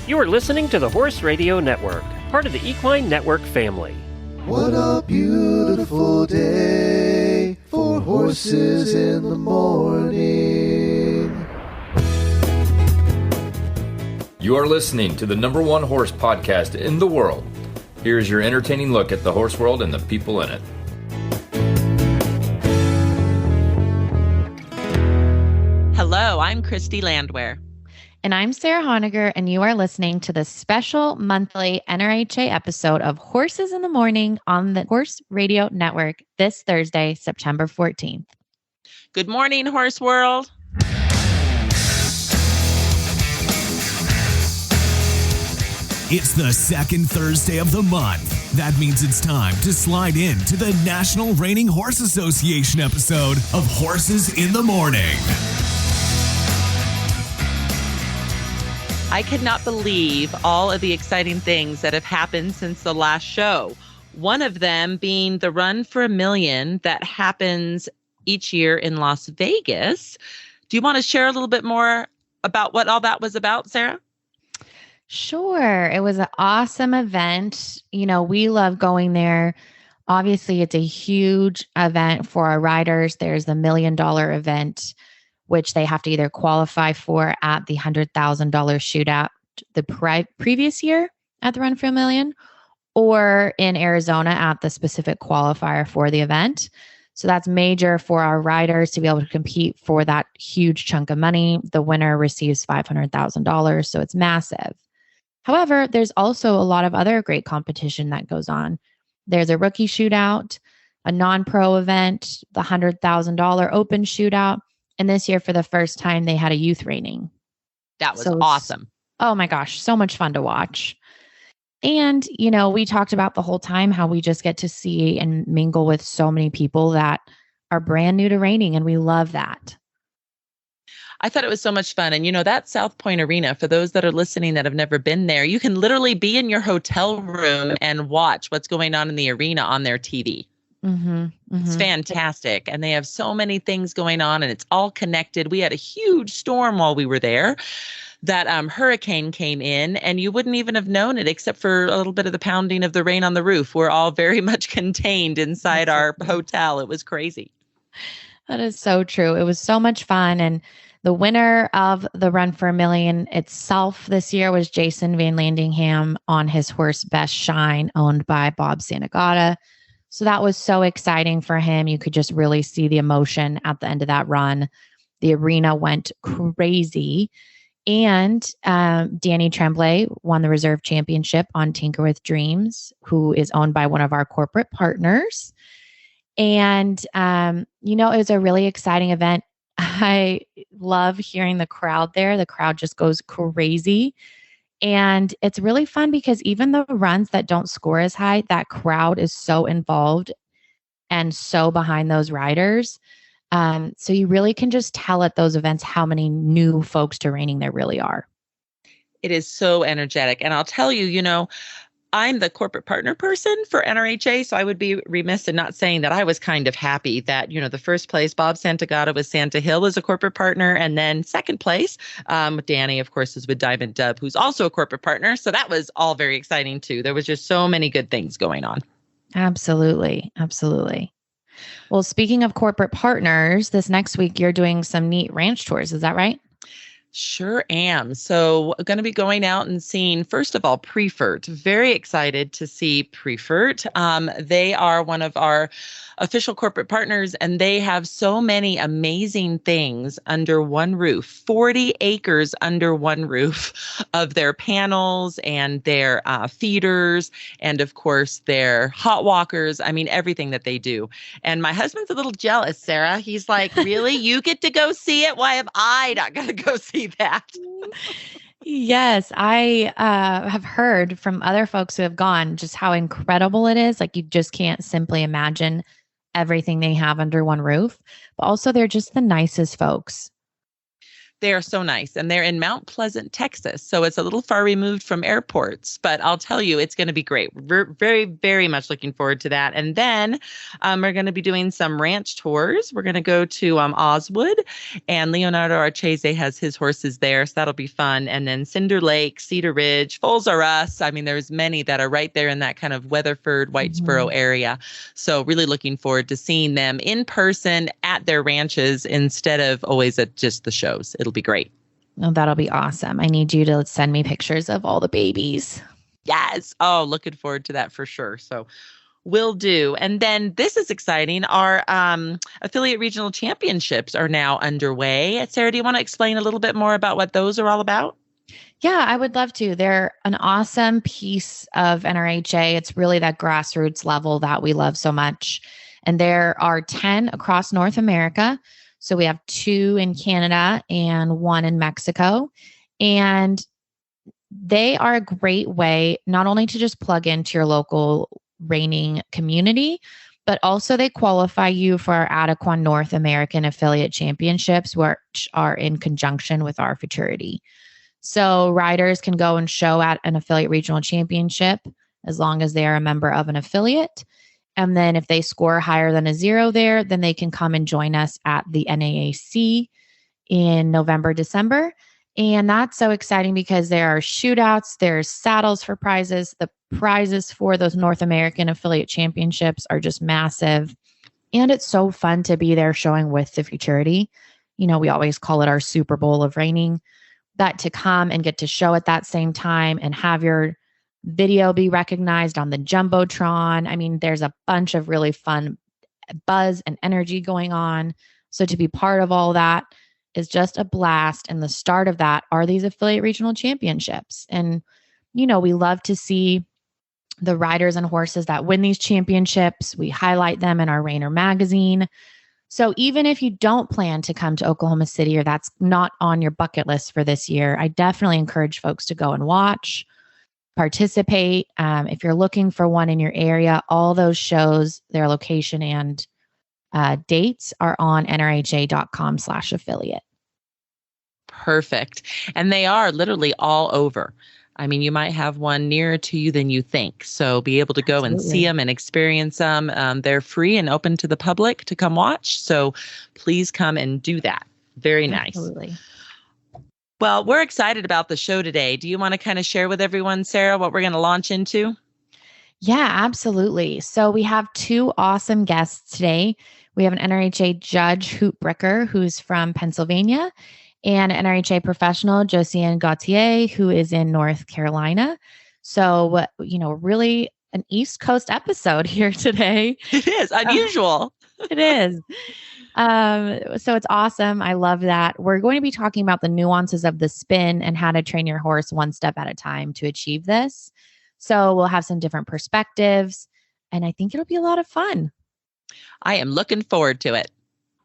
You are listening to the Horse Radio Network, part of the Equine Network family. What a beautiful day for horses in the morning. You are listening to the #1 horse podcast in the world. Here's your entertaining look at the horse world and the people in it. Hello, I'm Christy Landwehr. And I'm Sarah Honegger, and you are listening to the special monthly NRHA episode of Horses in the Morning on the Horse Radio Network this Thursday, September 14th. Good morning, Horse World. It's the second Thursday of the month. That means it's time to slide in to the National Reining Horse Association episode of Horses in the Morning. I could not believe all of the exciting things that have happened since the last show. One of them being the Run for $1 Million that happens each year in Las Vegas. Do you want to share a little bit more about what all that was about, Sarah? Sure. It was an awesome event. You know, we love going there. Obviously, it's a huge event for our riders. There's the $1 million event, which they have to either qualify for at the $100,000 shootout the previous year at the Run for $1 Million, or in Arizona at the specific qualifier for the event. So that's major for our riders to be able to compete for that huge chunk of money. The winner receives $500,000, so it's massive. However, there's also a lot of other great competition that goes on. There's a rookie shootout, a non-pro event, the $100,000 open shootout. And this year, for the first time, they had a youth reining. That was awesome. Oh my gosh, so much fun to watch. And, you know, we talked about the whole time how we just get to see and mingle with so many people that are brand new to reining, and we love that. I thought it was so much fun. And, you know, that South Point Arena, for those that are listening that have never been there, you can literally be in your hotel room and watch what's going on in the arena on their TV. It's fantastic. And they have so many things going on, and it's all connected. We had a huge storm while we were there. That hurricane came in, and you wouldn't even have known it except for a little bit of the pounding of the rain on the roof. We're all very much contained inside our hotel. It was crazy. That is so true. It was so much fun. And the winner of the Run for $1 Million itself this year was Jason Van Landingham on his horse Best Shine, owned by Bob Santagata. So that was so exciting for him. You could just really see the emotion at the end of that run. The arena went crazy. And Danny Tremblay won the reserve championship on Tinker with Dreams, who is owned by one of our corporate partners. And, you know, it was a really exciting event. I love hearing the crowd there. The crowd just goes crazy. And it's really fun because even the runs that don't score as high, that crowd is so involved and so behind those riders. So you really can just tell at those events how many new folks to reining there really are. It is so energetic. And I'll tell you, you know, I'm the corporate partner person for NRHA, so I would be remiss in not saying that I was kind of happy that, you know, the first place, Bob Santagata with Santa Hill as a corporate partner, and then second place, Danny, of course, is with Diamond Dub, who's also a corporate partner. So that was all very exciting too. There was just so many good things going on. Absolutely. Absolutely. Well, speaking of corporate partners, this next week you're doing some neat ranch tours. Is that right? Sure am. So I'm going to be going out and seeing, first of all, Prefert. Very excited to see Prefert. They are one of our official corporate partners, and they have so many amazing things under one roof, 40 acres under one roof of their panels and their feeders, and of course their hot walkers. I mean, everything that they do. And my husband's a little jealous, Sarah. He's like, really? You get to go see it? Why am I not going to go see that? Yes, I have heard from other folks who have gone just how incredible it is. Like, you just can't simply imagine everything they have under one roof, but also they're just the nicest folks. They are so nice, and they're in Mount Pleasant, Texas. So it's a little far removed from airports, but I'll tell you, it's going to be great. We're very, very much looking forward to that. And then we're going to be doing some ranch tours. We're going to go to Oswood, and Leonardo Archese has his horses there, so that'll be fun. And then Cinder Lake, Cedar Ridge, Foals R Us. I mean, there's many that are right there in that kind of Weatherford, Whitesboro area. So really looking forward to seeing them in person at their ranches instead of always at just the shows. It'll be great. Oh, that'll be awesome. I need you to send me pictures of all the babies. Yes. Oh, looking forward to that for sure. So will do. And then this is exciting. Our affiliate regional championships are now underway. Sarah, do you want to explain a little bit more about what those are all about? Yeah, I would love to. They're an awesome piece of NRHA. It's really that grassroots level that we love so much. And there are 10 across North America. So we have 2 in Canada and 1 in Mexico. And they are a great way not only to just plug into your local reining community, but also they qualify you for our Adequan North American Affiliate Championships, which are in conjunction with our futurity. So riders can go and show at an affiliate regional championship as long as they are a member of an affiliate. And then if they score higher than a 0 there, then they can come and join us at the NAAC in November, December. And that's so exciting because there are shootouts, there's saddles for prizes. The prizes for those North American affiliate championships are just massive. And it's so fun to be there showing with the futurity. You know, we always call it our Super Bowl of reining. That to come and get to show at that same time and have your video be recognized on the Jumbotron. I mean, there's a bunch of really fun buzz and energy going on. So to be part of all that is just a blast. And the start of that are these affiliate regional championships. And, you know, we love to see the riders and horses that win these championships. We highlight them in our Reiner magazine. So even if you don't plan to come to Oklahoma City or that's not on your bucket list for this year, I definitely encourage folks to go and watch, participate. If you're looking for one in your area, all those shows, their location and dates are on nrha.com/affiliate. Perfect. And they are literally all over. I mean, you might have one nearer to you than you think. So be able to go and see them and experience them. They're free and open to the public to come watch. So please come and do that. Very nice. Absolutely. Well, we're excited about the show today. Do you want to kind of share with everyone, Sarah, what we're going to launch into? Yeah, absolutely. So we have 2 awesome guests today. We have an NRHA Judge Hoot Bricker, who's from Pennsylvania, and an NRHA professional, Josiane Gauthier, who is in North Carolina. So, you know, really an East Coast episode here today. It is unusual. It is. So it's awesome. I love that. We're going to be talking about the nuances of the spin and how to train your horse one step at a time to achieve this. So we'll have some different perspectives, and I think it'll be a lot of fun. I am looking forward to it.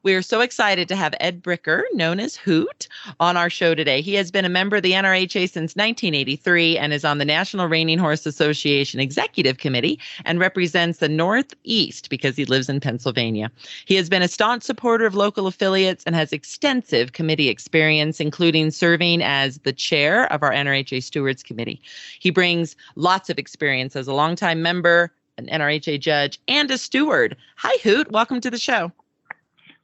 We are so excited to have Ed Bricker, known as Hoot, on our show today. He has been a member of the NRHA since 1983 and is on the National Reining Horse Association Executive Committee and represents the Northeast because he lives in Pennsylvania. He has been a staunch supporter of local affiliates and has extensive committee experience, including serving as the chair of our NRHA Stewards Committee. He brings lots of experience as a longtime member, an NRHA judge, and a steward. Hi, Hoot. Welcome to the show.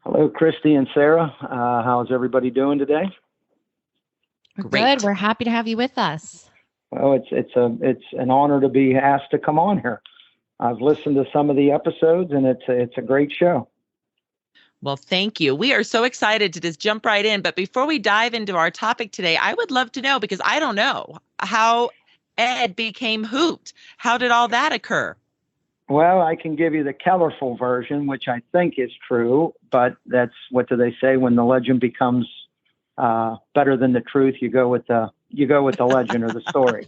Hello, Christy and Sarah. How's everybody doing today? Great. Good. We're happy to have you with us. Well, it's an honor to be asked to come on here. I've listened to some of the episodes, and it's a great show. Well, thank you. We are so excited to just jump right in. But before we dive into our topic today, I would love to know, because I don't know, how Ed became Hoot. How did all that occur? Well, I can give you the colorful version, which I think is true, but that's, what do they say? When the legend becomes better than the truth, you go with the legend or the story.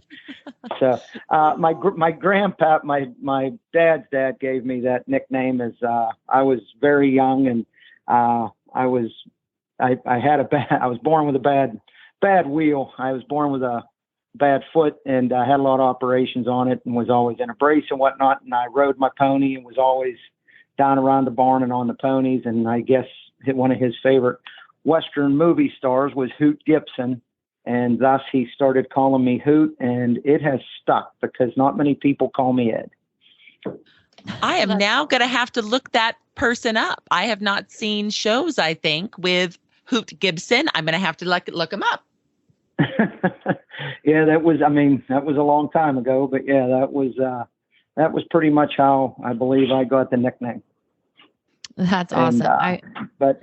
So my grandpa, my dad's dad gave me that nickname as I was very young, and I was born with a bad wheel. I was born with a bad foot, and I had a lot of operations on it and was always in a brace and whatnot. And I rode my pony and was always down around the barn and on the ponies. And I guess one of his favorite Western movie stars was Hoot Gibson. And thus he started calling me Hoot, and it has stuck because not many people call me Ed. I am now going to have to look that person up. I have not seen shows, I think, with Hoot Gibson. I'm going to have to look him up. Yeah, that was a long time ago, but yeah, that was pretty much how I believe I got the nickname. That's awesome. I was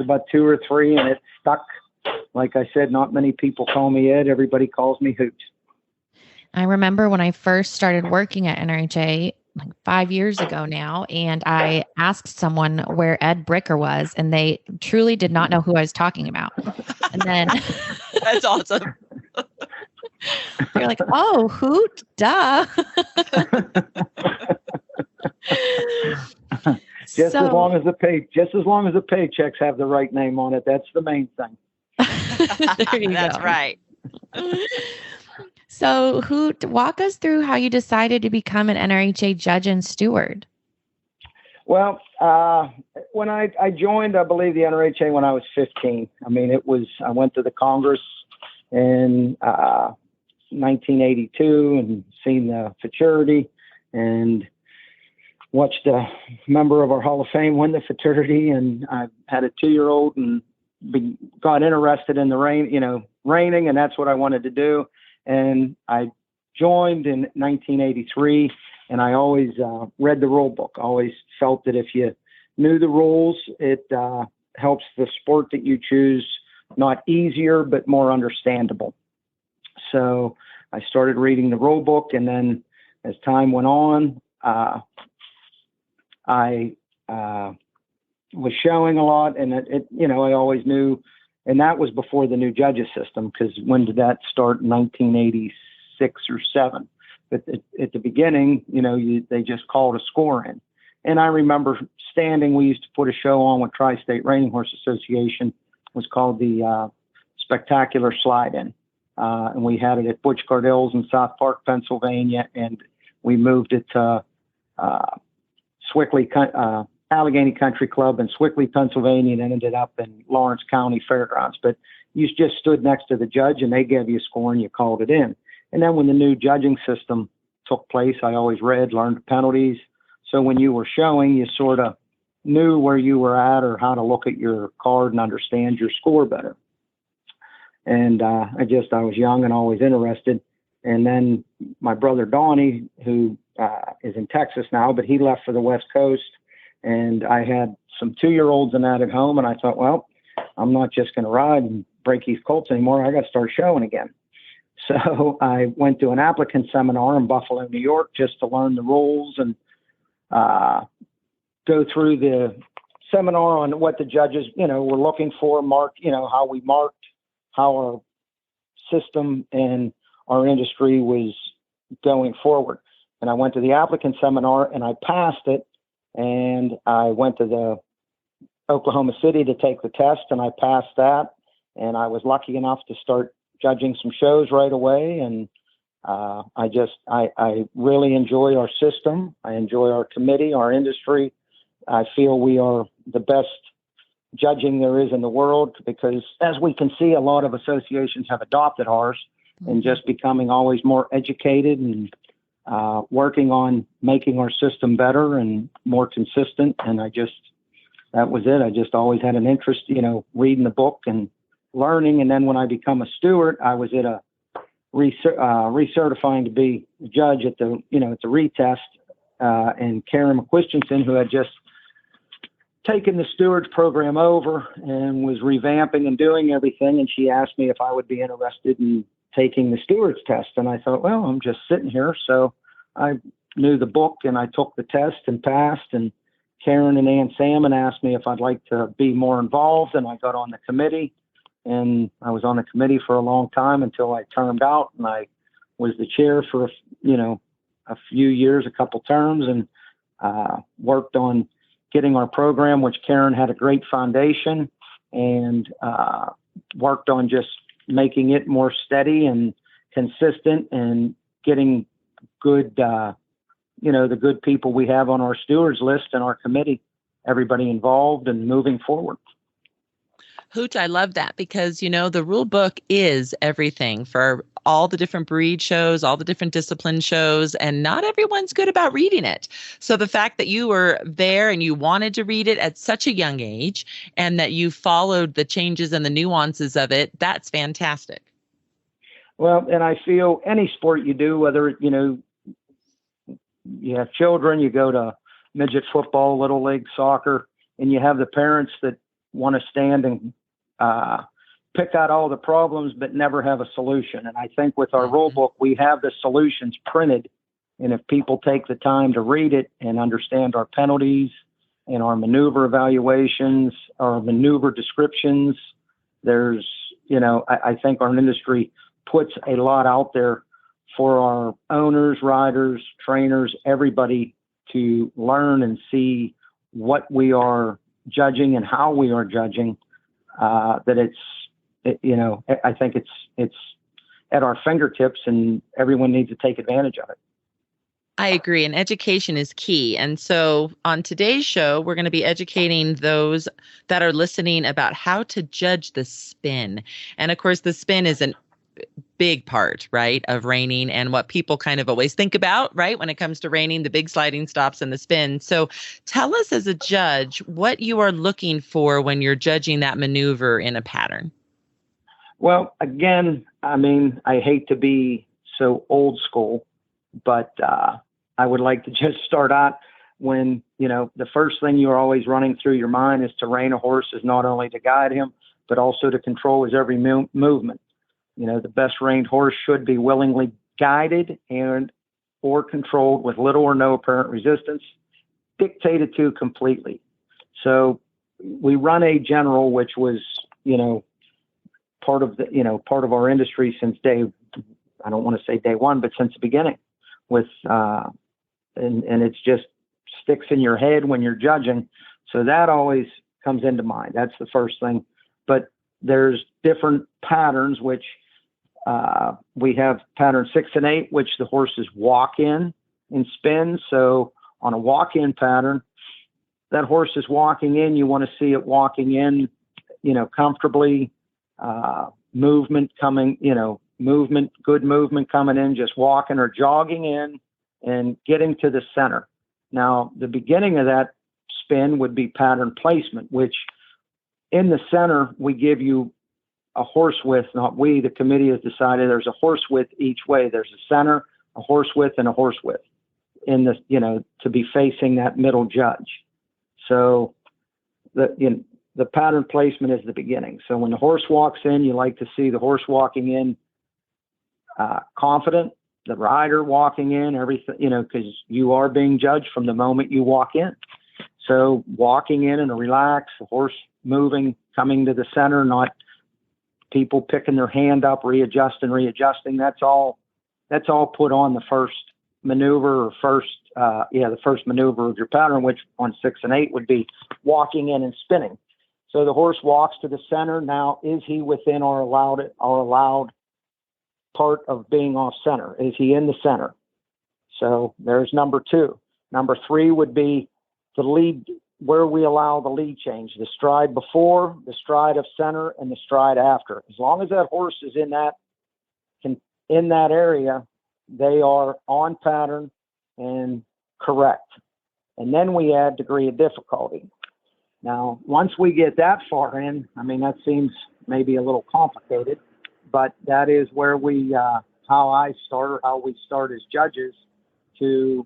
about 2 or 3, and it stuck. Like I said, not many people call me Ed. Everybody calls me Hoot. I remember when I first started working at NRHA, like 5 years ago now, and I asked someone where Ed Bricker was, and they truly did not know who I was talking about. And then that's awesome. They're like, "Oh, Hoot, duh." Just as long as the paychecks have the right name on it, that's the main thing. There you That's go. right. So, Hoot, walk us through how you decided to become an NRHA judge and steward. Well, when I joined, I believe the NRHA when I was 15. I went to the Congress in 1982 and seen the fraternity and watched a member of our Hall of Fame win the fraternity. And I had a 2-year-old and got interested in the reining, and that's what I wanted to do. And I joined in 1983, and I always read the rule book. I always felt that if you knew the rules, it helps the sport that you choose not easier, but more understandable. So I started reading the rule book, and then as time went on, I was showing a lot, and I always knew. And that was before the new judges system, because when did that start? In 1986 or 7. But at the beginning, they just called a score in. And I remember standing, we used to put a show on with Tri-State Reining Horse Association. It was called the Spectacular Slide-In. And we had it at Butch Cardell's in South Park, Pennsylvania. And we moved it to Allegheny Country Club in Swickley, Pennsylvania, and ended up in Lawrence County Fairgrounds. But you just stood next to the judge, and they gave you a score, and you called it in. And then when the new judging system took place, I always learned the penalties. So when you were showing, you sort of knew where you were at or how to look at your card and understand your score better. And I was young and always interested. And then my brother Donnie, who is in Texas now, but he left for the West Coast. And I had some 2-year-olds and that at home. And I thought, well, I'm not just going to ride and break these colts anymore. I got to start showing again. So I went to an applicant seminar in Buffalo, New York, just to learn the rules and go through the seminar on what the judges, were looking for, how we marked, how our system and our industry was going forward. And I went to the applicant seminar and I passed it. And I went to the Oklahoma City to take the test, and I passed that. And I was lucky enough to start judging some shows right away. And I really enjoy our system. I enjoy our committee, our industry. I feel we are the best judging there is in the world, because as we can see, a lot of associations have adopted ours and just becoming always more educated and working on making our system better and more consistent. And that was it. I just always had an interest, reading the book and learning. And then when I become a steward, I was at a recertifying to be a judge at the retest. And Karen McQuistionson, who had just taken the stewards program over and was revamping and doing everything. And she asked me if I would be interested in taking the steward's test. And I thought, well, I'm just sitting here. So I knew the book and I took the test and passed. And Karen and Ann Salmon asked me if I'd like to be more involved. And I got on the committee, and I was on the committee for a long time until I termed out. And I was the chair for, a few years, a couple terms, and worked on getting our program, which Karen had a great foundation, and worked on just making it more steady and consistent and getting good, the good people we have on our stewards list and our committee, everybody involved and moving forward. Hoot, I love that because, the rule book is everything for all the different breed shows, all the different discipline shows, and not everyone's good about reading it. So the fact that you were there and you wanted to read it at such a young age and that you followed the changes and the nuances of it, that's fantastic. Well, and I feel any sport you do, whether, you have children, you go to midget football, little league soccer, and you have the parents that want to stand and pick out all the problems, but never have a solution. And I think with our rule book, we have the solutions printed. And if people take the time to read it and understand our penalties and our maneuver evaluations, our maneuver descriptions, there's, I think our industry puts a lot out there for our owners, riders, trainers, everybody to learn and see what we are judging and how we are judging. That I think it's at our fingertips and everyone needs to take advantage of it. I agree. And education is key. And so on today's show, we're going to be educating those that are listening about how to judge the spin. And of course, the spin is a big part, right, of reining and what people kind of always think about, right, when it comes to reining, the big sliding stops and the spin. So tell us as a judge what you are looking for when you're judging that maneuver in a pattern. Well, again, I hate to be so old school, but I would like to just start out when, the first thing you're always running through your mind is to rein a horse is not only to guide him, but also to control his every movement. The best reined horse should be willingly guided or controlled with little or no apparent resistance, dictated to completely. So we run a general, which was, part of our industry since I don't want to say day one, but since the beginning with, and it's just sticks in your head when you're judging. So that always comes into mind. That's the first thing. But there's different patterns, which we have pattern 6 and 8, which the horses walk in and spin. So on a walk-in pattern, that horse is walking in. You want to see it walking in, comfortably, movement coming, good movement coming in, just walking or jogging in and getting to the center. Now, the beginning of that spin would be pattern placement, which in the center, we give you a horse width, not we, the committee has decided there's a horse width each way. There's a center, a horse width, and a horse width in this, to be facing that middle judge. So the pattern placement is the beginning. So when the horse walks in, you like to see the horse walking in confident, the rider walking in, everything, because you are being judged from the moment you walk in. So walking in a relaxed, the horse moving, coming to the center, not people picking their hand up, readjusting. That's all put on the first maneuver or the first maneuver of your pattern, which on 6 and 8 would be walking in and spinning. So the horse walks to the center. Now, is he within our allowed part of being off center? Is he in the center? So there's number 2. Number 3 would be the lead, where we allow the lead change, the stride before, the stride of center, and the stride after. As long as that horse is in that area, they are on pattern and correct. And then we add degree of difficulty. Now, once we get that far in, that seems maybe a little complicated, but that is where how we start as judges to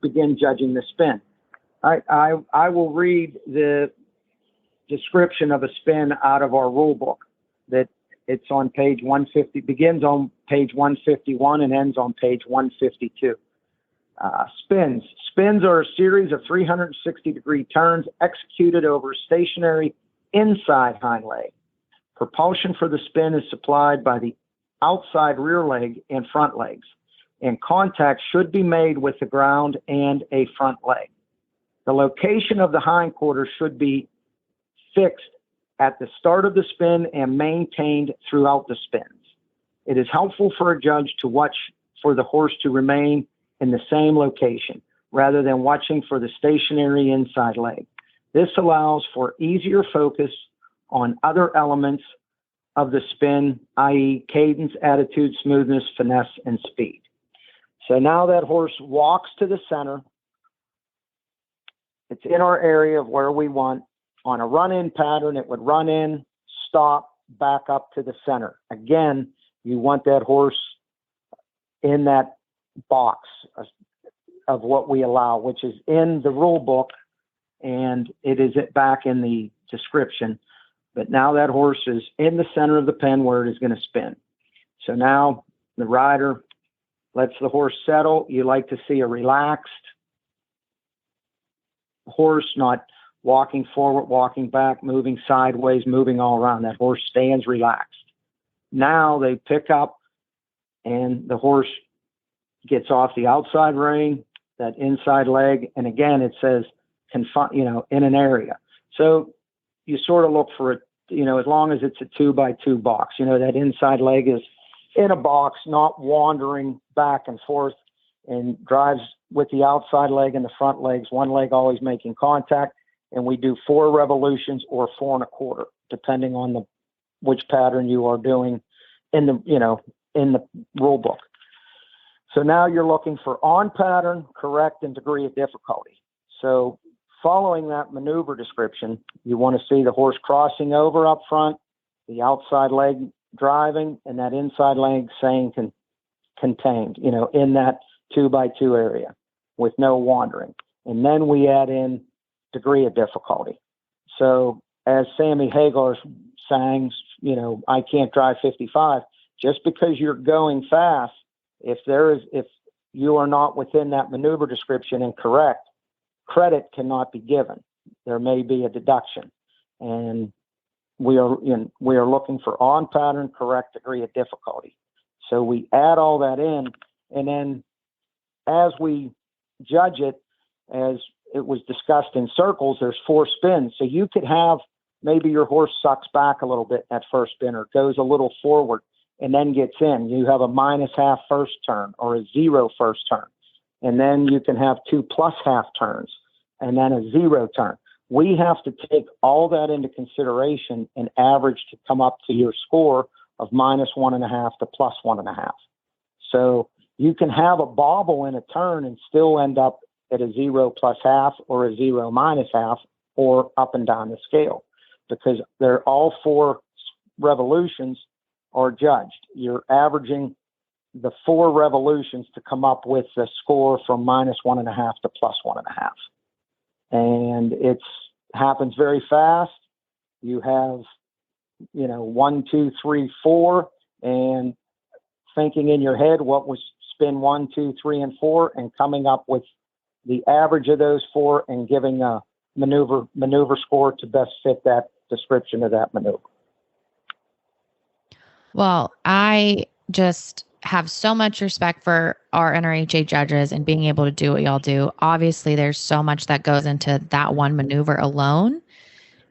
begin judging the spin. I will read the description of a spin out of our rule book. That it's on page 150, begins on page 151 and ends on page 152. Spins. Spins are a series of 360-degree turns executed over a stationary inside hind leg. Propulsion for the spin is supplied by the outside rear leg and front legs, and contact should be made with the ground and a front leg. The location of the hindquarters should be fixed at the start of the spin and maintained throughout the spins. It is helpful for a judge to watch for the horse to remain in the same location rather than watching for the stationary inside leg. This allows for easier focus on other elements of the spin, i.e. cadence, attitude, smoothness, finesse, and speed. So now that horse walks to the center. It's in our area of where we want. On a run-in pattern, it would run in, stop, back up to the center. Again, you want that horse in that box of what we allow, which is in the rule book, and it is back in the description. But now that horse is in the center of the pen where it is going to spin. So now the rider lets the horse settle. You like to see a relaxed horse, not walking forward, walking back, moving sideways, moving all around. That horse stands relaxed. Now they pick up and the horse gets off the outside rein, that inside leg. And again, it says, in an area. So you sort of look for it, as long as it's a 2x2 box, that inside leg is in a box, not wandering back and forth, and drives with the outside leg and the front legs, one leg always making contact. And we do 4 revolutions or 4 1/4, depending on which pattern you are doing in the rule book. So now you're looking for on pattern, correct, and degree of difficulty. So following that maneuver description, you want to see the horse crossing over up front, the outside leg driving, and that inside leg staying contained, in that 2x2 area with no wandering. And then we add in degree of difficulty. So as Sammy Hagar sang, I can't drive 55. Just because you're going fast, if you are not within that maneuver description and correct, credit cannot be given. There may be a deduction, and we are looking for on pattern, correct degree of difficulty. So we add all that in, and then as we judge it, as it was discussed in circles, there's 4 spins. So you could have maybe your horse sucks back a little bit at first spin or goes a little forward and then gets in. You have a -1/2 first turn or a 0 first turn. And then you can have 2 +1/2 turns and then a 0 turn. We have to take all that into consideration and average to come up to your score of -1.5 to +1.5. So you can have a bobble in a turn and still end up at a 0 +1/2 or a 0 -1/2 or up and down the scale, because they're all 4 revolutions are judged. You're averaging the 4 revolutions to come up with the score from -1.5 to +1.5. And it happens very fast. You have, 1, 2, 3, 4, and thinking in your head what was spin 1, 2, 3, and 4, and coming up with the average of those 4 and giving a maneuver score to best fit that description of that maneuver. Well, I just have so much respect for our NRHA judges and being able to do what y'all do. Obviously, there's so much that goes into that one maneuver alone.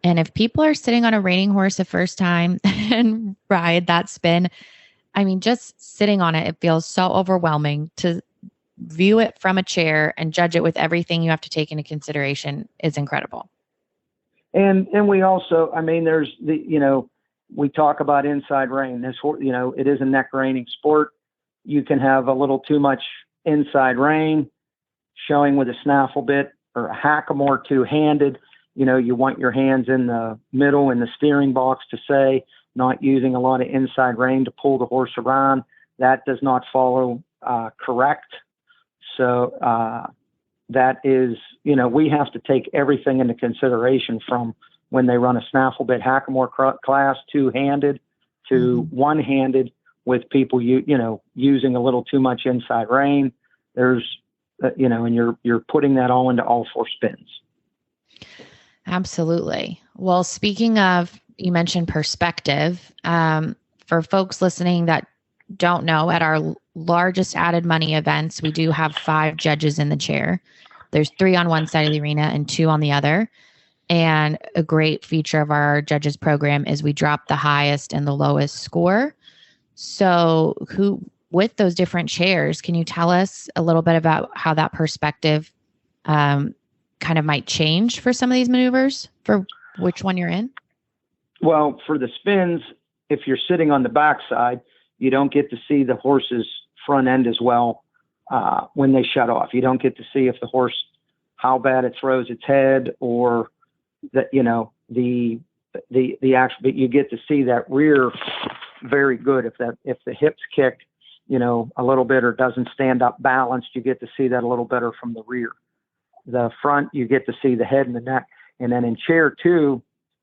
And if people are sitting on a reining horse the first time and ride that spin, just sitting on it feels so overwhelming. To view it from a chair and judge it with everything you have to take into consideration is incredible. And we also, there's we talk about inside rein. This, it is a neck reining sport. You can have a little too much inside rein showing with a snaffle bit or a hackamore two-handed. You want your hands in the middle in the steering box to say, not using a lot of inside rein to pull the horse around. That does not follow correct. So that is, we have to take everything into consideration from when they run a snaffle bit hackamore class, two-handed to one-handed with people, using a little too much inside rein. There's, and you're putting that all into all 4 spins. Absolutely. Well, speaking of, you mentioned perspective, for folks listening that don't know, at our largest added money events, we do have 5 judges in the chair. There's 3 on one side of the arena and 2 on the other. And a great feature of our judges program is we drop the highest and the lowest score. So with those different chairs, can you tell us a little bit about how that perspective kind of might change for some of these maneuvers for which one you're in? Well, for the spins, if you're sitting on the backside, you don't get to see the horse's front end as well when they shut off. You don't get to see if the horse, how bad it throws its head, or that, you know, the actual, but you get to see that rear very good. If the hips kick, you know, a little bit or doesn't stand up balanced, you get to see that a little better from the rear. The front, you get to see the head and the neck. And then in chair 2,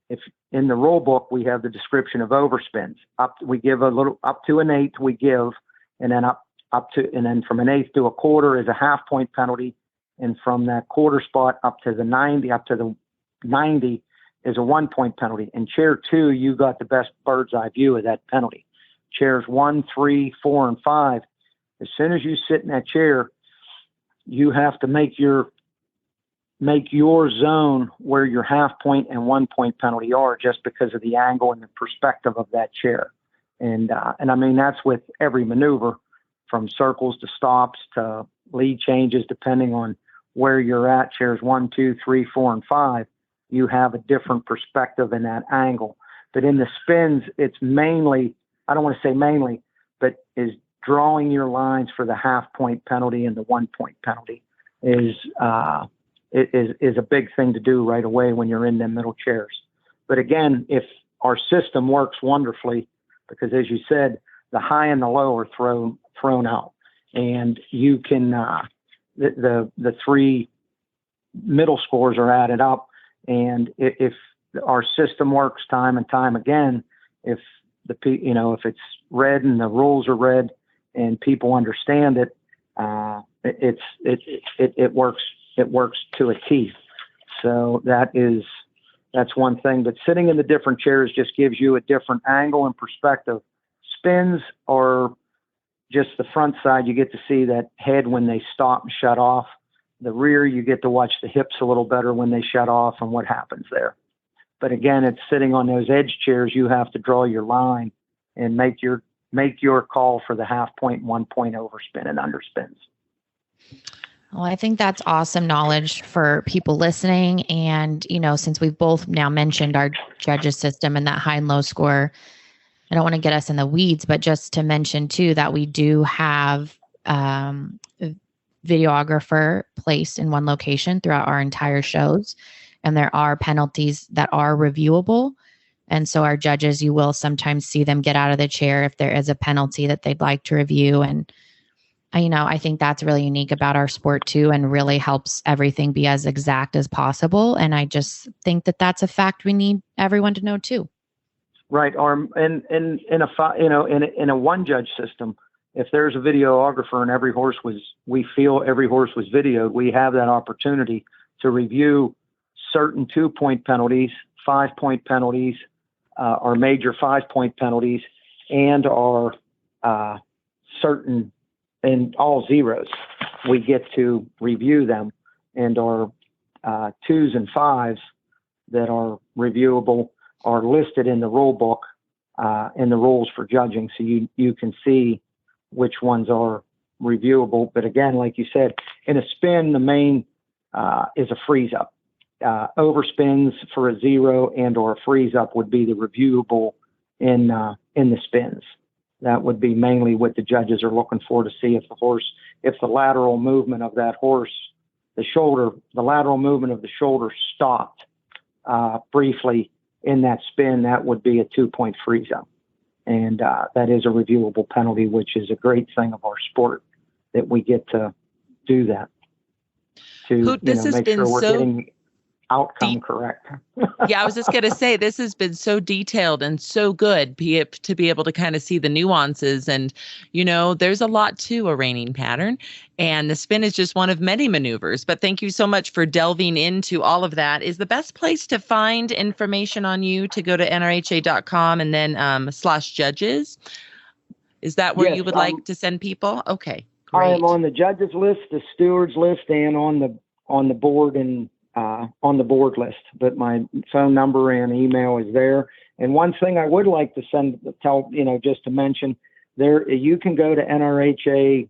if in the rule book, we have the description of overspins. We give a little up to an 1/8 we give, and then up to, and then from an 1/8 to a 1/4 is a half-point penalty. And from that 1/4 spot up to the 90 is a 1-point penalty. In chair 2, you got the best bird's eye view of that penalty. Chairs 1, 3, 4, and 5, as soon as you sit in that chair, you have to make your zone where your half-point and 1-point penalty are, just because of the angle and the perspective of that chair. And I mean, that's with every maneuver, from circles to stops to lead changes, depending on where you're at. Chairs 1, 2, 3, 4, and 5, you have a different perspective in that angle. But in the spins, it's mainly, I don't want to say mainly, but is drawing your lines for the half-point penalty and the 1-point penalty is a big thing to do right away when you're in them middle chairs. But again, if our system works wonderfully, because as you said, the high and the low are thrown out, and you can the 3 middle scores are added up. And if our system works time and time again, if if it's read and the rules are read and people understand it, it works to a T. So that's one thing. But sitting in the different chairs just gives you a different angle and perspective. Spins are just the front side. You get to see that head when they stop and shut off. The rear, you get to watch the hips a little better when they shut off and what happens there. But again, it's sitting on those edge chairs. You have to draw your line and make your call for the half-point, 1-point overspin and underspins. Well, I think that's awesome knowledge for people listening. And, since we've both now mentioned our judges system and that high and low score, I don't want to get us in the weeds, but just to mention too, that we do have a videographer placed in one location throughout our entire shows. And there are penalties that are reviewable. And so our judges, you will sometimes see them get out of the chair if there is a penalty that they'd like to review. And, I think that's really unique about our sport too, and really helps everything be as exact as possible. And I just think that that's a fact we need everyone to know too. Right. In a one judge system, if there's a videographer and we feel every horse was videoed, we have that opportunity to review certain 2-point penalties, 5-point penalties, our major 5-point penalties, and our certain and all zeros. We get to review them, and our 2s and 5s that are reviewable are listed in the rule book, in the rules for judging. So you can see which ones are reviewable. But again, like you said, in a spin, the main is a freeze up. Overspins for a 0 and or a freeze up would be the reviewable in the spins. That would be mainly what the judges are looking for, to see if the lateral movement of that horse, the lateral movement of the shoulder stopped briefly in that spin. That would be a 2-point freeze up. And that is a reviewable penalty, which is a great thing of our sport, that we get to do that to make sure we're getting outcome correct. Yeah, I was just going to say, this has been so detailed and so good to be able to kind of see the nuances. And, there's a lot to a reining pattern, and the spin is just one of many maneuvers. But thank you so much for delving into all of that. Is the best place to find information on you to go to NRHA.com and then /judges? Is that where you would like to send people? Okay, great. I am on the judges list, the stewards list, and on the board and on the board list, but my phone number and email is there. And one thing I would like to just to mention, there, you can go to NRHA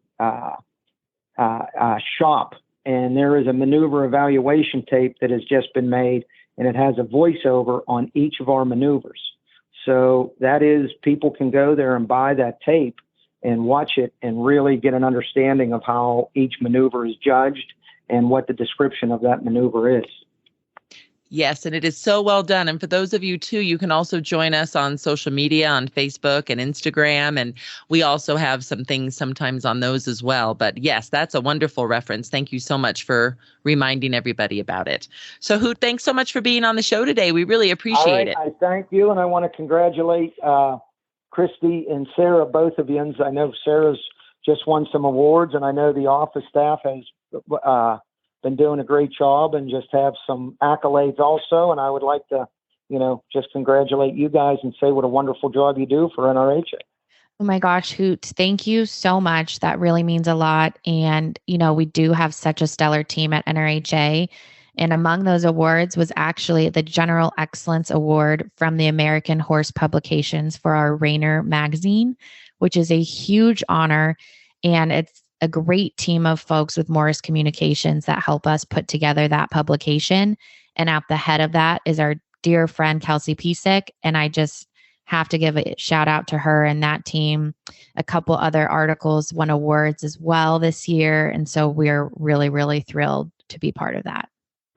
shop, and there is a maneuver evaluation tape that has just been made, and it has a voiceover on each of our maneuvers. So that is, people can go there and buy that tape and watch it and really get an understanding of how each maneuver is judged and what the description of that maneuver is. Yes, and it is so well done. And for those of you too, you can also join us on social media, on Facebook and Instagram. And we also have some things sometimes on those as well. But yes, that's a wonderful reference. Thank you so much for reminding everybody about it. So Hoot, thanks so much for being on the show today. We really appreciate it. I thank you. And I want to congratulate Christy and Sarah, both of you. I know Sarah's just won some awards, and I know the office staff has been doing a great job and just have some accolades also. And I would like to, just congratulate you guys and say what a wonderful job you do for NRHA. Oh my gosh, Hoot, thank you so much. That really means a lot. And, we do have such a stellar team at NRHA. And among those awards was actually the General Excellence Award from the American Horse Publications for our Reiner magazine, which is a huge honor. And it's a great team of folks with Morris Communications that help us put together that publication. And at the head of that is our dear friend, Kelsey Pisak. And I just have to give a shout out to her and that team. A couple other articles won awards as well this year. And so we're really, really thrilled to be part of that.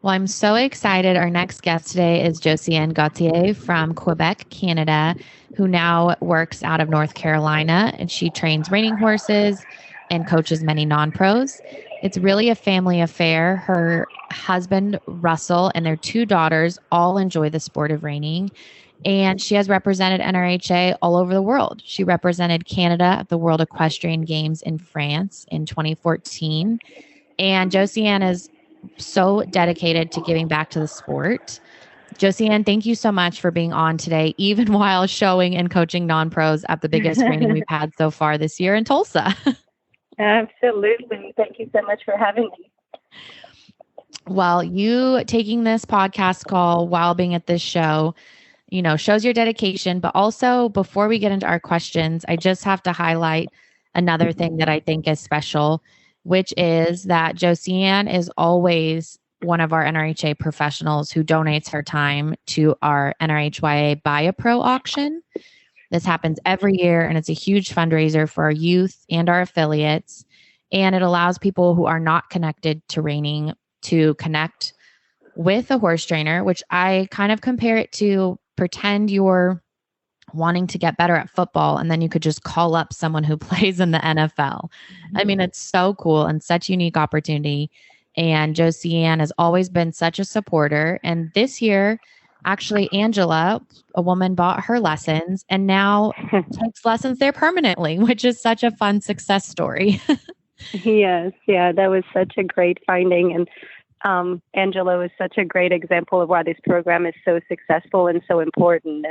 Well, I'm so excited. Our next guest today is Josiane Gauthier from Quebec, Canada, who now works out of North Carolina, and she trains reining horses and coaches many non-pros. It's really a family affair. Her husband, Russell, and their two daughters all enjoy the sport of reining. And she has represented NRHA all over the world. She represented Canada at the World Equestrian Games in France in 2014. And Josiane is so dedicated to giving back to the sport. Josiane, thank you so much for being on today, even while showing and coaching non-pros at the biggest reining we've had so far this year in Tulsa. Absolutely. Thank you so much for having me. Well, you taking this podcast call while being at this show, shows your dedication. But also, before we get into our questions, I just have to highlight another thing that I think is special, which is that Josiane is always one of our NRHA professionals who donates her time to our NRHYA Buy a Pro auction. This happens every year, and it's a huge fundraiser for our youth and our affiliates. And it allows people who are not connected to reining to connect with a horse trainer, which I kind of compare it to pretend you're wanting to get better at football, and then you could just call up someone who plays in the NFL. I mean, it's so cool and such a unique opportunity. And Josiane has always been such a supporter. And this year, actually, Angela, a woman, bought her lessons and now takes lessons there permanently, which is such a fun success story. Yes. Yeah, that was such a great finding. And Angela was such a great example of why this program is so successful and so important.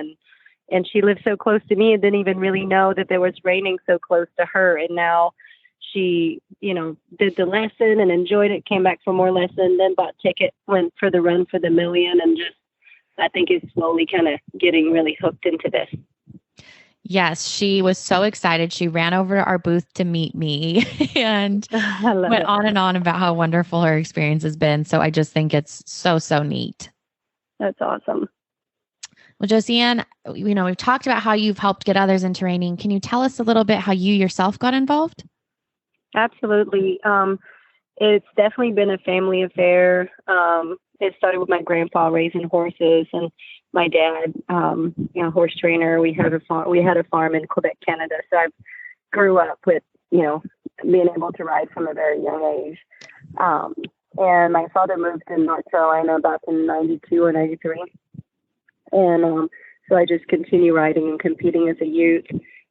And she lived so close to me and didn't even really know that there was reining so close to her. And now she, did the lesson and enjoyed it, came back for more lesson, then bought ticket, went for the run for the million, and just, I think is slowly kind of getting really hooked into this. Yes, she was so excited. She ran over to our booth to meet me and went on and on about how wonderful her experience has been. So I just think it's so, so neat. That's awesome. Well, Josiane, we've talked about how you've helped get others into reining. Can you tell us a little bit how you yourself got involved? Absolutely. It's definitely been a family affair. It started with my grandpa raising horses and my dad, horse trainer. We had a farm in Quebec, Canada. So I grew up with, being able to ride from a very young age. And my father moved to North Carolina about in 92 or 93. And so I just continued riding and competing as a youth.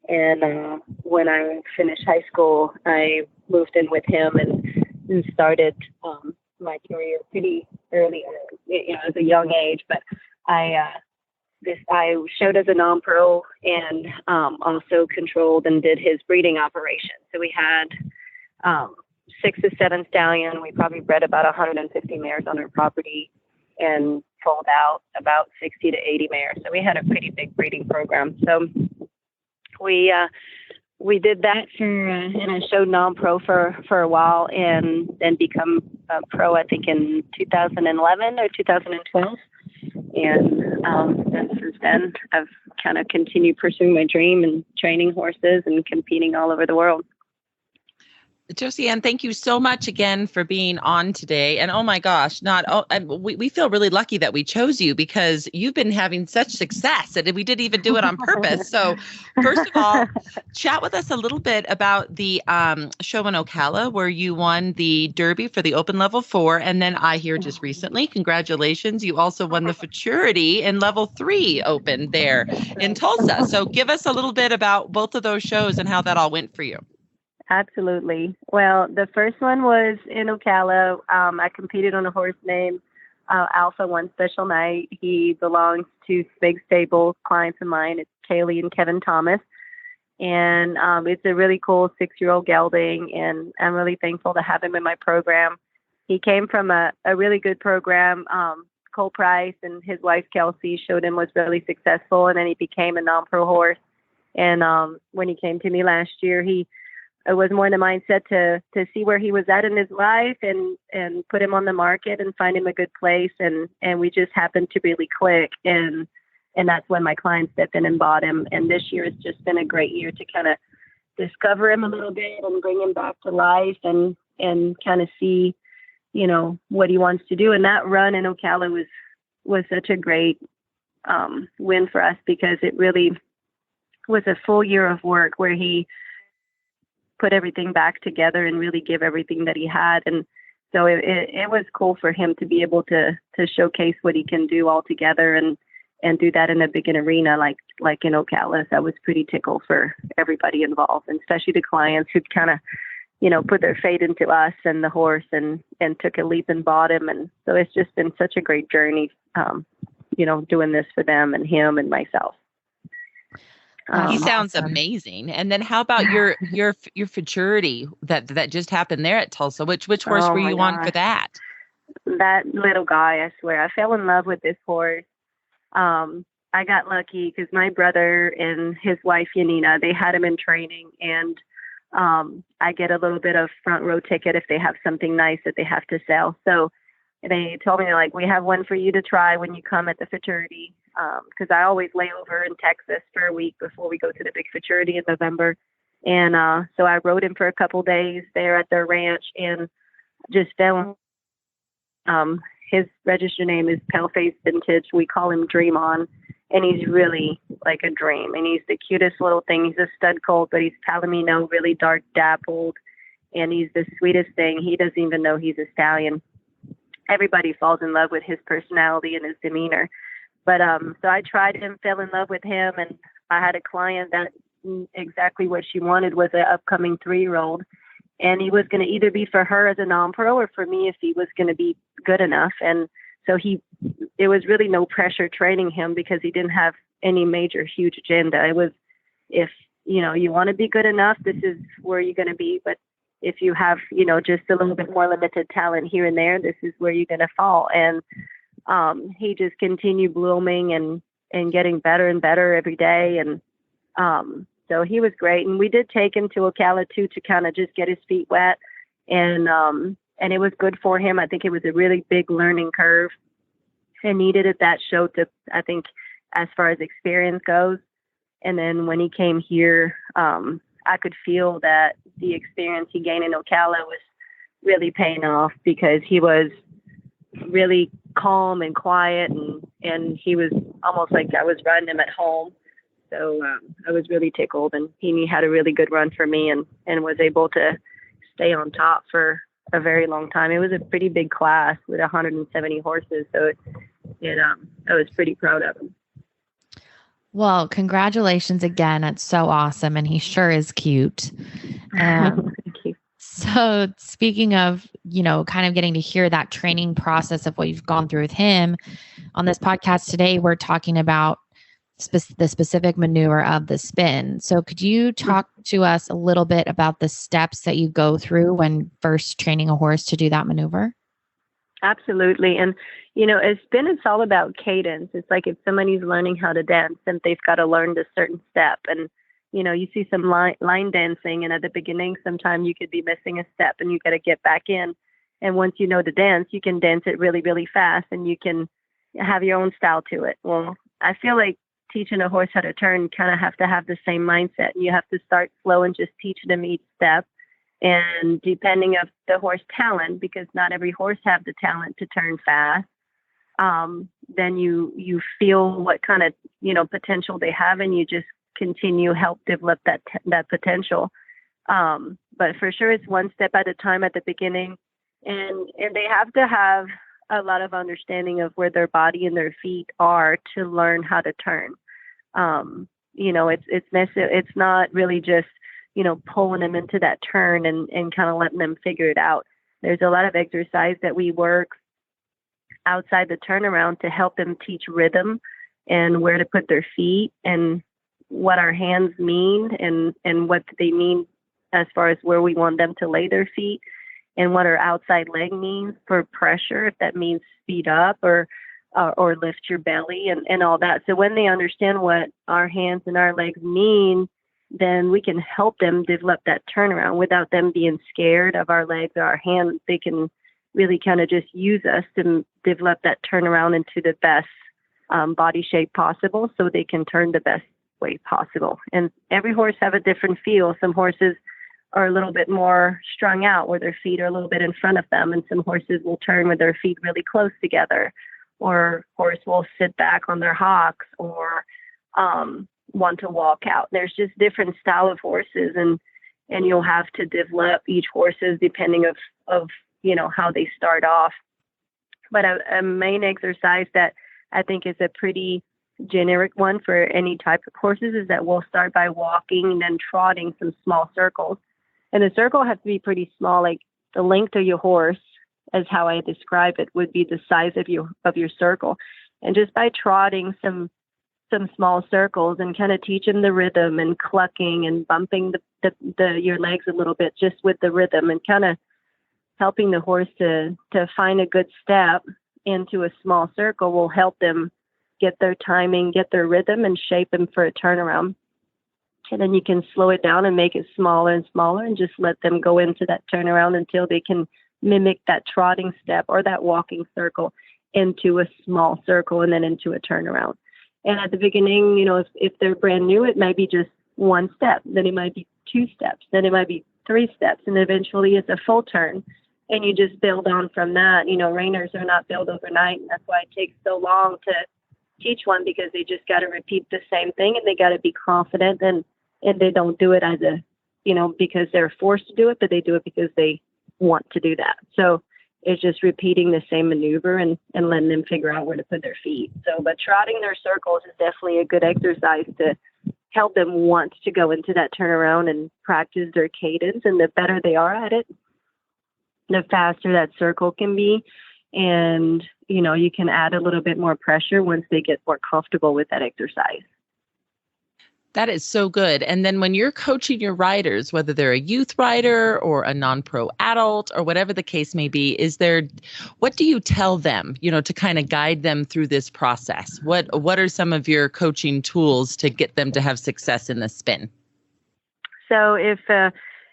And when I finished high school, I moved in with him and started my career pretty early, as a young age. But I showed as a non-pro and also controlled and did his breeding operation. So we had 6 to 7 stallion. We probably bred about 150 mares on our property and sold out about 60 to 80 mares. So we had a pretty big breeding program. So we did that and I showed non-pro for a while and then become a pro, I think in 2011 or 2012. And then since then, I've kind of continued pursuing my dream and training horses and competing all over the world. Josiane, thank you so much again for being on today. And oh my gosh, we feel really lucky that we chose you because you've been having such success and we didn't even do it on purpose. So first of all, chat with us a little bit about the show in Ocala where you won the Derby for the Open Level 4. And then I hear just recently, congratulations, you also won the Futurity in Level 3 Open there in Tulsa. So give us a little bit about both of those shows and how that all went for you. Absolutely. Well, the first one was in Ocala. I competed on a horse named Alpha One Special Night. He belongs to Spig Stable, clients of mine. It's Kaylee and Kevin Thomas. And it's a really cool 6-year-old gelding, and I'm really thankful to have him in my program. He came from a really good program. Cole Price and his wife, Kelsey, showed him was really successful, and then he became a non-pro horse. And when he came to me last year, it was more in the mindset to see where he was at in his life and put him on the market and find him a good place. And we just happened to really click. And that's when my client stepped in and bought him. And this year has just been a great year to kind of discover him a little bit and bring him back to life and kind of see, what he wants to do. And that run in Ocala was such a great win for us because it really was a full year of work where he put everything back together and really give everything that he had. And so it was cool for him to be able to showcase what he can do all together and do that in a big arena like in Ocala. So I was pretty tickled for everybody involved, and especially the clients who kind of, put their faith into us and the horse and took a leap and bought him. And so it's just been such a great journey, doing this for them and him and myself. He sounds amazing. And then how about your Futurity that just happened there at Tulsa? Which horse were you on for that? That little guy, I swear. I fell in love with this horse. I got lucky because my brother and his wife, Yanina, they had him in training. And I get a little bit of front row ticket if they have something nice that they have to sell. So they told me, we have one for you to try when you come at the Futurity. Because I always lay over in Texas for a week before we go to the big Futurity in November. And so I rode him for a couple days there at their ranch and just fell. His registered name is Paleface Vintage. We call him Dream On. And he's really like a dream. And he's the cutest little thing. He's a stud colt, but he's Palomino, really dark dappled. And he's the sweetest thing. He doesn't even know he's a stallion. Everybody falls in love with his personality and his demeanor. But so I tried him, fell in love with him, and I had a client that exactly what she wanted was an upcoming 3-year-old. And he was going to either be for her as a non-pro or for me if he was going to be good enough. And so it was really no pressure training him because he didn't have any major, huge agenda. It was, if, you want to be good enough, this is where you're going to be. But if you have, just a little bit more limited talent here and there, this is where you're going to fall. And he just continued blooming and getting better and better every day. And so he was great. And we did take him to Ocala too to kind of just get his feet wet. And it was good for him. I think it was a really big learning curve and needed at that show to, I think, as far as experience goes. And then when he came here, I could feel that the experience he gained in Ocala was really paying off because he was really calm and quiet, and he was almost like I was running him at home. So I was really tickled, and he had a really good run for me and was able to stay on top for a very long time. It was a pretty big class with 170 horses, so I was pretty proud of him. Well, congratulations again. It's so awesome, and he sure is cute. Thank you. So speaking of, kind of getting to hear that training process of what you've gone through with him, on this podcast today, we're talking about the specific maneuver of the spin. So could you talk to us a little bit about the steps that you go through when first training a horse to do that maneuver? Absolutely. And, a spin is all about cadence. It's like if somebody's learning how to dance, then they've got to learn this certain step. And you see some line dancing, and at the beginning, sometimes you could be missing a step and you got to get back in. And once you know the dance, you can dance it really, really fast, and you can, have your own style to it. Well, I feel like teaching a horse how to turn kind of have to have the same mindset. You have to start slow and just teach them each step. And depending of the horse talent, because not every horse have the talent to turn fast, then you feel what kind of, potential they have, and you just continue help develop that potential. But for sure, it's one step at a time at the beginning, and they have to have a lot of understanding of where their body and their feet are to learn how to turn. It's not really just, pulling them into that turn and kind of letting them figure it out. There's a lot of exercise that we work outside the turnaround to help them teach rhythm and where to put their feet and what our hands mean and what they mean as far as where we want them to lay their feet, and what our outside leg means for pressure, if that means speed up or lift your belly and all that. So when they understand what our hands and our legs mean, then we can help them develop that turnaround without them being scared of our legs or our hands. They can really kind of just use us to develop that turnaround into the best body shape possible, so they can turn the best way possible. And every horse have a different feel. Some horses are a little bit more strung out where their feet are a little bit in front of them, and some horses will turn with their feet really close together, or horse will sit back on their hocks, or want to walk out. There's just different style of horses, and you'll have to develop each horses depending of how they start off. But a main exercise that I think is a pretty generic one for any type of horses is that we'll start by walking and then trotting some small circles. And the circle has to be pretty small, like the length of your horse, as how I describe it, would be the size of your circle. And just by trotting some small circles and kind of teaching the rhythm and clucking and bumping your legs a little bit just with the rhythm, and kind of helping the horse to find a good step into a small circle will help them get their timing, get their rhythm, and shape them for a turnaround. And then you can slow it down and make it smaller and smaller, and just let them go into that turnaround until they can mimic that trotting step or that walking circle into a small circle and then into a turnaround. And at the beginning, if they're brand new, it might be just one step, then it might be 2 steps, then it might be 3 steps, and eventually it's a full turn. And you just build on from that. Reiners are not built overnight, and that's why it takes so long to teach one, because they just got to repeat the same thing, and they got to be confident, and they don't do it as because they're forced to do it, but they do it because they want to do that. So it's just repeating the same maneuver and letting them figure out where to put their feet. So, but trotting their circles is definitely a good exercise to help them want to go into that turnaround and practice their cadence. And the better they are at it, the faster that circle can be. And, you can add a little bit more pressure once they get more comfortable with that exercise. That is so good. And then when you're coaching your riders, whether they're a youth rider or a non-pro adult or whatever the case may be, what do you tell them, to kind of guide them through this process? What are some of your coaching tools to get them to have success in the spin? So if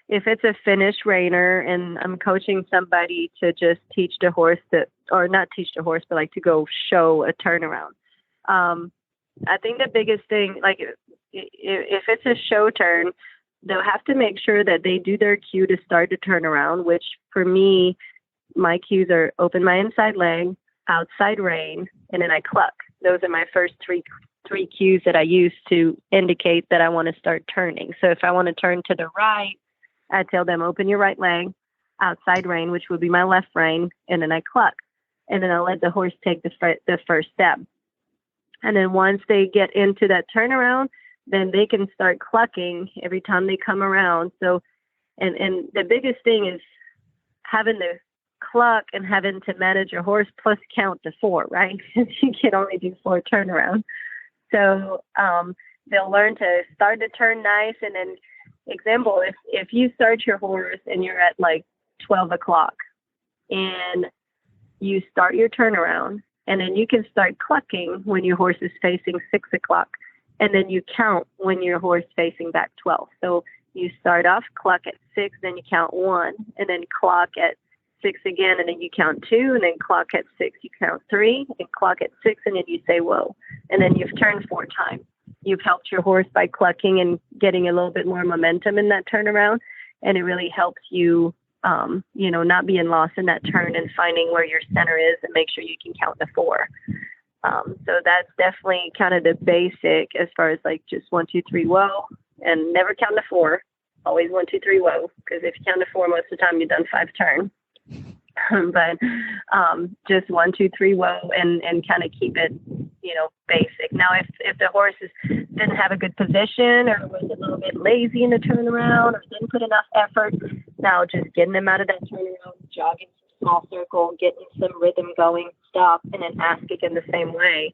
it's a finished reiner and I'm coaching somebody to just teach the horse or not teach the horse, but like to go show a turnaround. I think the biggest thing, like if it's a show turn, they'll have to make sure that they do their cue to start the turnaround, which for me, my cues are open my inside leg, outside rein, and then I cluck. Those are my first three cues that I use to indicate that I want to start turning. So if I want to turn to the right, I tell them, open your right leg, outside rein, which would be my left rein, and then I cluck. And then I'll let the horse take the first step. And then once they get into that turnaround, then they can start clucking every time they come around. So, and the biggest thing is having to cluck and having to manage your horse plus count to 4, right? You can only do 4 turnarounds. So they'll learn to start to turn nice. And then, example, if you start your horse and you're at like 12 o'clock and you start your turnaround, and then you can start clucking when your horse is facing 6 o'clock. And then you count when your horse facing back 12. So you start off cluck at 6, then you count 1, and then clock at 6 again, and then you count 2, and then clock at 6, you count 3, and clock at 6, and then you say whoa. And then you've turned 4 times. You've helped your horse by clucking and getting a little bit more momentum in that turnaround. And it really helps you, not being lost in that turn and finding where your center is and make sure you can count to 4. So that's definitely kind of the basic as far as like just 1, 2, 3, whoa, and never count to 4. Always 1, 2, 3, whoa. Because if you count to 4, most of the time you've done 5 turns. But just 1, 2, 3, whoa, and kind of keep it, basic. Now, if the horse didn't have a good position or was a little bit lazy in the turnaround or didn't put enough effort, now just getting them out of that turnaround, jogging some small circle, getting some rhythm going, stop, and then ask again the same way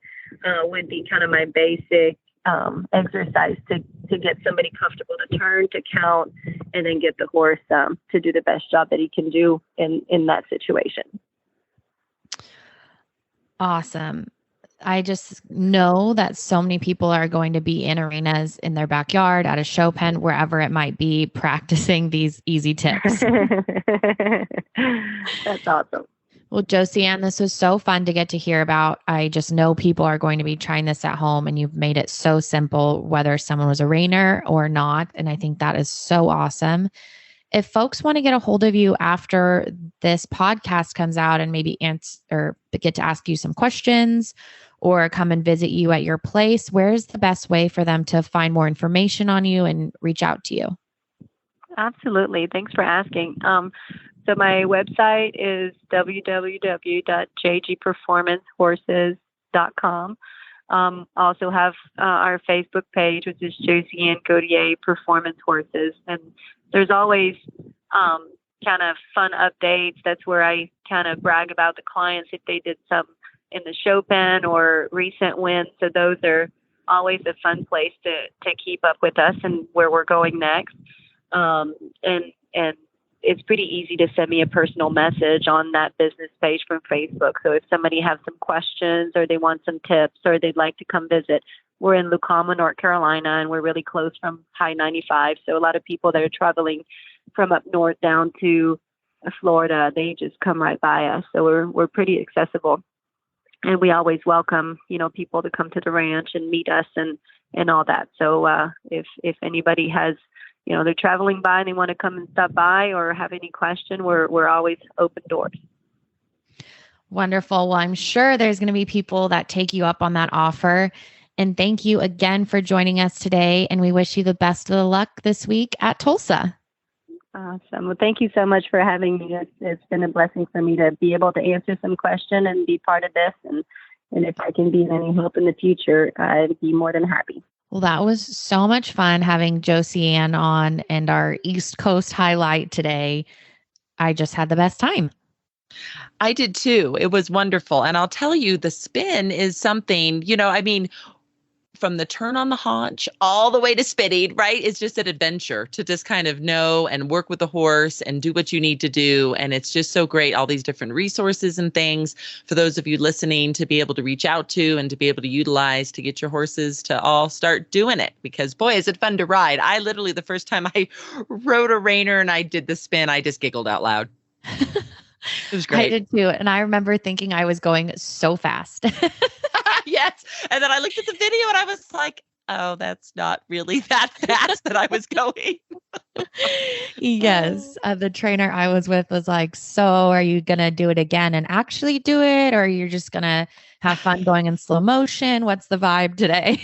would be kind of my basic exercise to get somebody comfortable to turn, to count, and then get the horse to do the best job that he can do in that situation. Awesome. I just know that so many people are going to be in arenas in their backyard, at a show pen, wherever it might be, practicing these easy tips. That's awesome. Well, Josiane, this was so fun to get to hear about. I just know people are going to be trying this at home, and you've made it so simple, whether someone was a reiner or not. And I think that is so awesome. If folks want to get a hold of you after this podcast comes out and maybe answer or get to ask you some questions or come and visit you at your place, where's the best way for them to find more information on you and reach out to you? Absolutely. Thanks for asking. So my website is www.jgperformancehorses.com. Also have our Facebook page, which is Josiane Gauthier Performance Horses. And there's always kind of fun updates. That's where I kind of brag about the clients if they did some in the show pen or recent wins. So those are always a fun place to keep up with us and where we're going next. And it's pretty easy to send me a personal message on that business page from Facebook. So if somebody has some questions or they want some tips or they'd like to come visit, we're in Lucama, North Carolina, and we're really close from High 95. So a lot of people that are traveling from up north down to Florida, they just come right by us. So we're pretty accessible. And we always welcome, people to come to the ranch and meet us and all that. So if anybody has, they're traveling by and they want to come and stop by or have any question, we're always open doors. Wonderful. Well, I'm sure there's going to be people that take you up on that offer. And thank you again for joining us today. And we wish you the best of the luck this week at Tulsa. Awesome. Well, thank you so much for having me. It's been a blessing for me to be able to answer some question and be part of this. And if I can be of any help in the future, I'd be more than happy. Well, that was so much fun having Josiane on and our East Coast highlight today. I just had the best time. I did too. It was wonderful. And I'll tell you, the spin is something, from the turn on the haunch all the way to spitting, right? It's just an adventure to just kind of know and work with the horse and do what you need to do. And it's just so great, all these different resources and things for those of you listening to be able to reach out to and to be able to utilize to get your horses to all start doing it. Because boy, is it fun to ride. I literally, the first time I rode a reiner and I did the spin, I just giggled out loud. It was great. I did too. And I remember thinking I was going so fast. Yes. And then I looked at the video and I was like, oh, that's not really that fast that I was going. Yes. The trainer I was with was like, so are you going to do it again and actually do it? Or you're just going to have fun going in slow motion? What's the vibe today?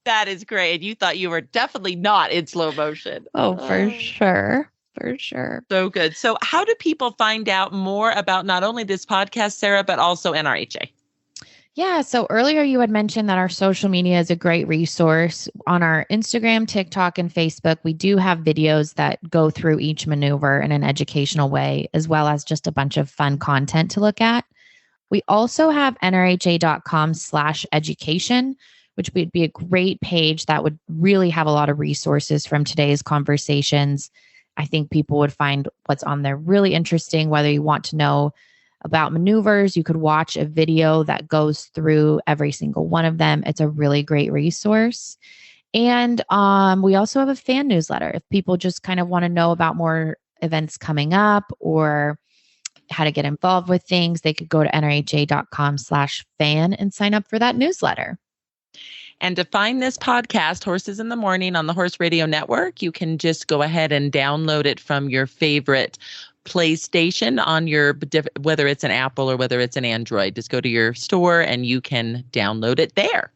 That is great. You thought you were definitely not in slow motion. Oh, for sure. For sure. So good. So how do people find out more about not only this podcast, Sarah, but also NRHA? Yeah. So earlier you had mentioned that our social media is a great resource. On our Instagram, TikTok, and Facebook, we do have videos that go through each maneuver in an educational way, as well as just a bunch of fun content to look at. We also have nrha.com/education, which would be a great page that would really have a lot of resources from today's conversations. I think people would find what's on there really interesting, whether you want to know about maneuvers. You could watch a video that goes through every single one of them. It's a really great resource. And we also have a fan newsletter. If people just kind of want to know about more events coming up or how to get involved with things, they could go to nrha.com/fan and sign up for that newsletter. And to find this podcast, Horses in the Morning, on the Horse Radio Network, you can just go ahead and download it from your favorite PlayStation on your, whether it's an Apple or whether it's an Android. Just go to your store and you can download it there.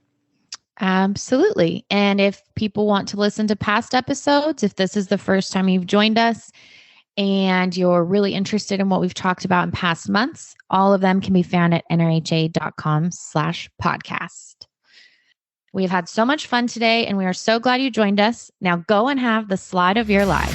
Absolutely. And if people want to listen to past episodes, if this is the first time you've joined us and you're really interested in what we've talked about in past months, all of them can be found at nrha.com/podcast. We've had so much fun today, and we are so glad you joined us. Now go and have the slide of your life.